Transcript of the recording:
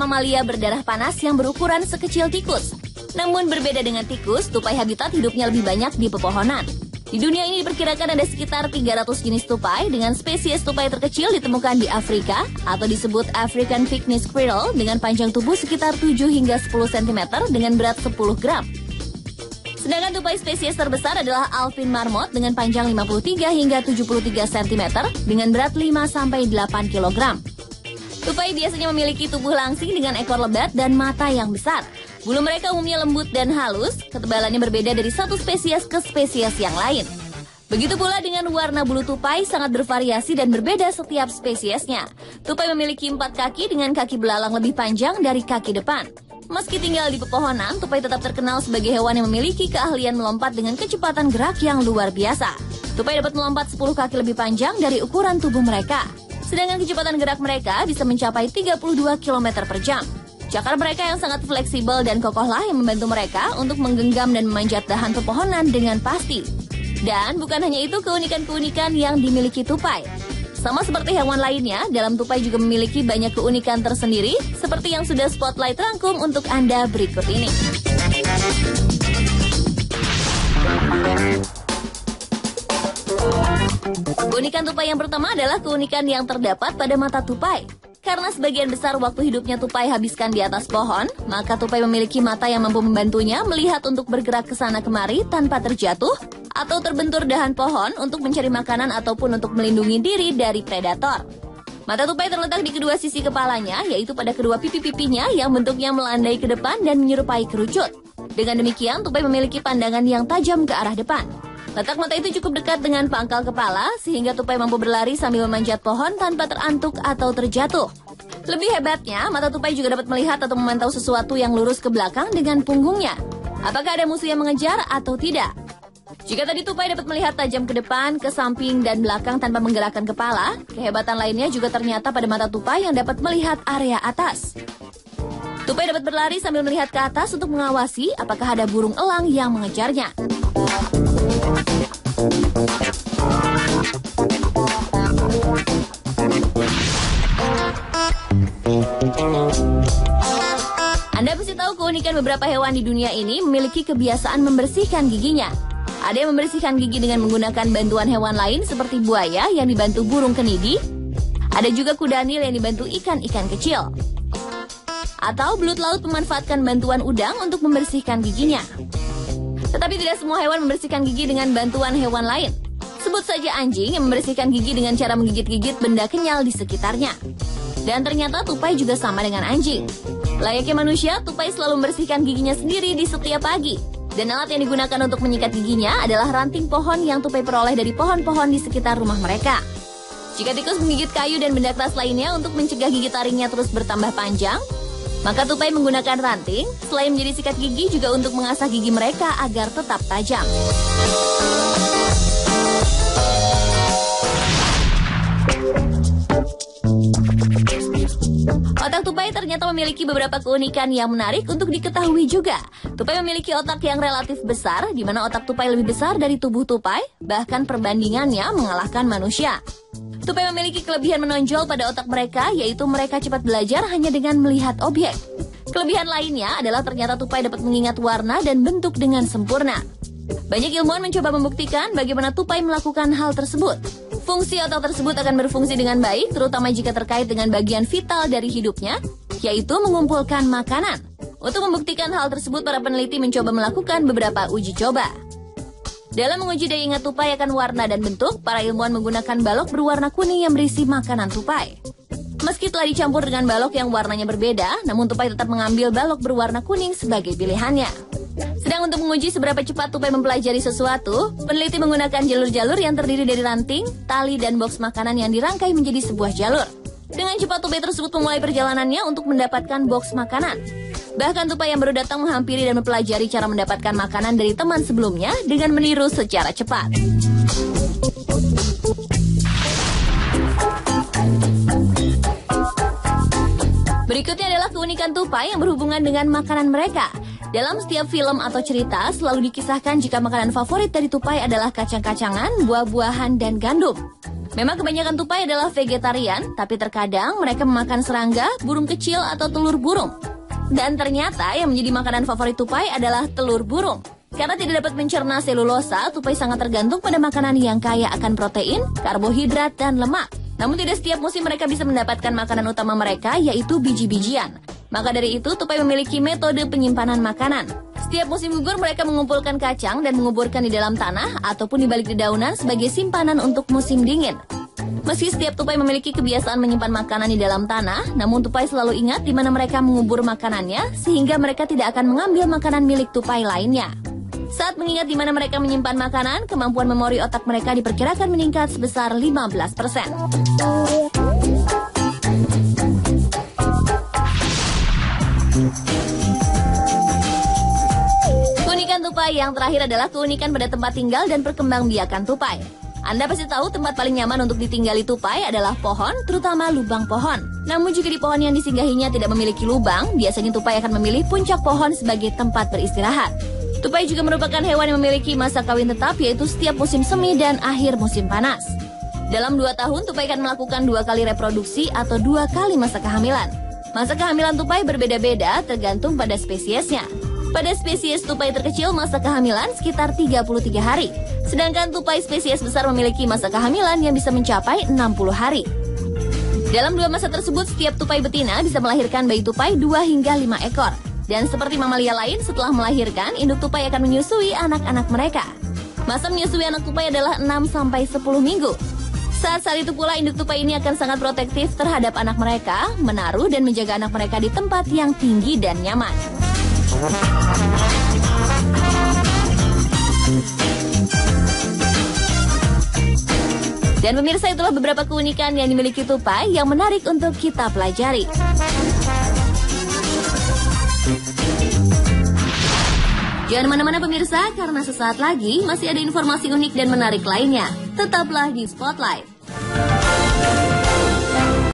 mamalia berdarah panas yang berukuran sekecil tikus. Namun berbeda dengan tikus, tupai habitat hidupnya lebih banyak di pepohonan. Di dunia ini diperkirakan ada sekitar 300 jenis tupai dengan spesies tupai terkecil ditemukan di Afrika atau disebut African Pygmy Squirrel dengan panjang tubuh sekitar 7 hingga 10 cm dengan berat 10 gram. Sedangkan tupai spesies terbesar adalah Alpine Marmot dengan panjang 53 hingga 73 cm dengan berat 5 sampai 8 kg. Tupai biasanya memiliki tubuh langsing dengan ekor lebat dan mata yang besar. Bulu mereka umumnya lembut dan halus, ketebalannya berbeda dari satu spesies ke spesies yang lain. Begitu pula dengan warna bulu tupai sangat bervariasi dan berbeda setiap spesiesnya. Tupai memiliki 4 kaki dengan kaki belalang lebih panjang dari kaki depan. Meski tinggal di pepohonan, tupai tetap terkenal sebagai hewan yang memiliki keahlian melompat dengan kecepatan gerak yang luar biasa. Tupai dapat melompat 10 kaki lebih panjang dari ukuran tubuh mereka. Sedangkan kecepatan gerak mereka bisa mencapai 32 km per jam. Cakar mereka yang sangat fleksibel dan kokohlah yang membantu mereka untuk menggenggam dan memanjat dahan pepohonan dengan pasti. Dan bukan hanya itu keunikan-keunikan yang dimiliki tupai. Sama seperti hewan lainnya, dalam tupai juga memiliki banyak keunikan tersendiri, seperti yang sudah Spotlight rangkum untuk Anda berikut ini. Keunikan tupai yang pertama adalah keunikan yang terdapat pada mata tupai. Karena sebagian besar waktu hidupnya tupai habiskan di atas pohon, maka tupai memiliki mata yang mampu membantunya melihat untuk bergerak ke sana kemari tanpa terjatuh atau terbentur dahan pohon untuk mencari makanan ataupun untuk melindungi diri dari predator. Mata tupai terletak di kedua sisi kepalanya, yaitu pada kedua pipi-pipinya yang bentuknya melandai ke depan dan menyerupai kerucut. Dengan demikian, tupai memiliki pandangan yang tajam ke arah depan. Letak mata itu cukup dekat dengan pangkal kepala, sehingga tupai mampu berlari sambil memanjat pohon tanpa terantuk atau terjatuh. Lebih hebatnya, mata tupai juga dapat melihat atau memantau sesuatu yang lurus ke belakang dengan punggungnya. Apakah ada musuh yang mengejar atau tidak? Jika tadi tupai dapat melihat tajam ke depan, ke samping, dan belakang tanpa menggerakkan kepala, kehebatan lainnya juga ternyata pada mata tupai yang dapat melihat area atas. Tupai dapat berlari sambil melihat ke atas untuk mengawasi apakah ada burung elang yang mengejarnya. Anda pasti tahu keunikan beberapa hewan di dunia ini memiliki kebiasaan membersihkan giginya. Ada yang membersihkan gigi dengan menggunakan bantuan hewan lain seperti buaya yang dibantu burung kenidi. Ada juga kudanil yang dibantu ikan-ikan kecil. Atau belut laut memanfaatkan bantuan udang untuk membersihkan giginya. Tetapi tidak semua hewan membersihkan gigi dengan bantuan hewan lain. Sebut saja anjing yang membersihkan gigi dengan cara menggigit-gigit benda kenyal di sekitarnya. Dan ternyata tupai juga sama dengan anjing. Layaknya manusia, tupai selalu membersihkan giginya sendiri di setiap pagi. Dan alat yang digunakan untuk menyikat giginya adalah ranting pohon yang tupai peroleh dari pohon-pohon di sekitar rumah mereka. Jika tikus menggigit kayu dan benda keras lainnya untuk mencegah gigi taringnya terus bertambah panjang, maka tupai menggunakan ranting, selain menjadi sikat gigi juga untuk mengasah gigi mereka agar tetap tajam. Otak tupai ternyata memiliki beberapa keunikan yang menarik untuk diketahui juga. Tupai memiliki otak yang relatif besar, di mana otak tupai lebih besar dari tubuh tupai, bahkan perbandingannya mengalahkan manusia. Tupai memiliki kelebihan menonjol pada otak mereka, yaitu mereka cepat belajar hanya dengan melihat objek. Kelebihan lainnya adalah ternyata tupai dapat mengingat warna dan bentuk dengan sempurna. Banyak ilmuwan mencoba membuktikan bagaimana tupai melakukan hal tersebut. Fungsi otak tersebut akan berfungsi dengan baik, terutama jika terkait dengan bagian vital dari hidupnya, yaitu mengumpulkan makanan. Untuk membuktikan hal tersebut, para peneliti mencoba melakukan beberapa uji coba. Dalam menguji daya ingat tupai akan warna dan bentuk, para ilmuwan menggunakan balok berwarna kuning yang berisi makanan tupai. Meski telah dicampur dengan balok yang warnanya berbeda, namun tupai tetap mengambil balok berwarna kuning sebagai pilihannya. Sedang untuk menguji seberapa cepat tupai mempelajari sesuatu, peneliti menggunakan jalur-jalur yang terdiri dari ranting, tali, dan boks makanan yang dirangkai menjadi sebuah jalur. Dengan cepat tupai tersebut memulai perjalanannya untuk mendapatkan boks makanan. Bahkan tupai yang baru datang menghampiri dan mempelajari cara mendapatkan makanan dari teman sebelumnya dengan meniru secara cepat. Berikutnya adalah keunikan tupai yang berhubungan dengan makanan mereka. Dalam setiap film atau cerita selalu dikisahkan jika makanan favorit dari tupai adalah kacang-kacangan, buah-buahan, dan gandum. Memang kebanyakan tupai adalah vegetarian, tapi terkadang mereka memakan serangga, burung kecil, atau telur burung. Dan ternyata yang menjadi makanan favorit tupai adalah telur burung. Karena tidak dapat mencerna selulosa, tupai sangat tergantung pada makanan yang kaya akan protein, karbohidrat, dan lemak. Namun tidak setiap musim mereka bisa mendapatkan makanan utama mereka, yaitu biji-bijian. Maka dari itu, tupai memiliki metode penyimpanan makanan. Setiap musim gugur, mereka mengumpulkan kacang dan menguburkan di dalam tanah ataupun di balik dedaunan sebagai simpanan untuk musim dingin. Meski setiap tupai memiliki kebiasaan menyimpan makanan di dalam tanah, namun tupai selalu ingat di mana mereka mengubur makanannya, sehingga mereka tidak akan mengambil makanan milik tupai lainnya. Saat mengingat di mana mereka menyimpan makanan, kemampuan memori otak mereka diperkirakan meningkat sebesar 15%. Keunikan tupai yang terakhir adalah keunikan pada tempat tinggal dan perkembangbiakan tupai. Anda pasti tahu tempat paling nyaman untuk ditinggali tupai adalah pohon, terutama lubang pohon. Namun jika di pohon yang disinggahinya tidak memiliki lubang, biasanya tupai akan memilih puncak pohon sebagai tempat beristirahat. Tupai juga merupakan hewan yang memiliki masa kawin tetap, yaitu setiap musim semi dan akhir musim panas. Dalam 2 tahun, tupai akan melakukan 2 kali reproduksi atau 2 kali masa kehamilan. Masa kehamilan tupai berbeda-beda tergantung pada spesiesnya. Pada spesies tupai terkecil, masa kehamilan sekitar 33 hari. Sedangkan tupai spesies besar memiliki masa kehamilan yang bisa mencapai 60 hari. Dalam 2 masa tersebut, setiap tupai betina bisa melahirkan bayi tupai 2 hingga 5 ekor. Dan seperti mamalia lain, setelah melahirkan, induk tupai akan menyusui anak-anak mereka. Masa menyusui anak tupai adalah 6-10 minggu. Saat itu pula, induk tupai ini akan sangat protektif terhadap anak mereka, menaruh dan menjaga anak mereka di tempat yang tinggi dan nyaman. Dan pemirsa, itulah beberapa keunikan yang dimiliki tupai yang menarik untuk kita pelajari. Jangan mana-mana pemirsa, karena sesaat lagi masih ada informasi unik dan menarik lainnya. Tetaplah di Spotlight.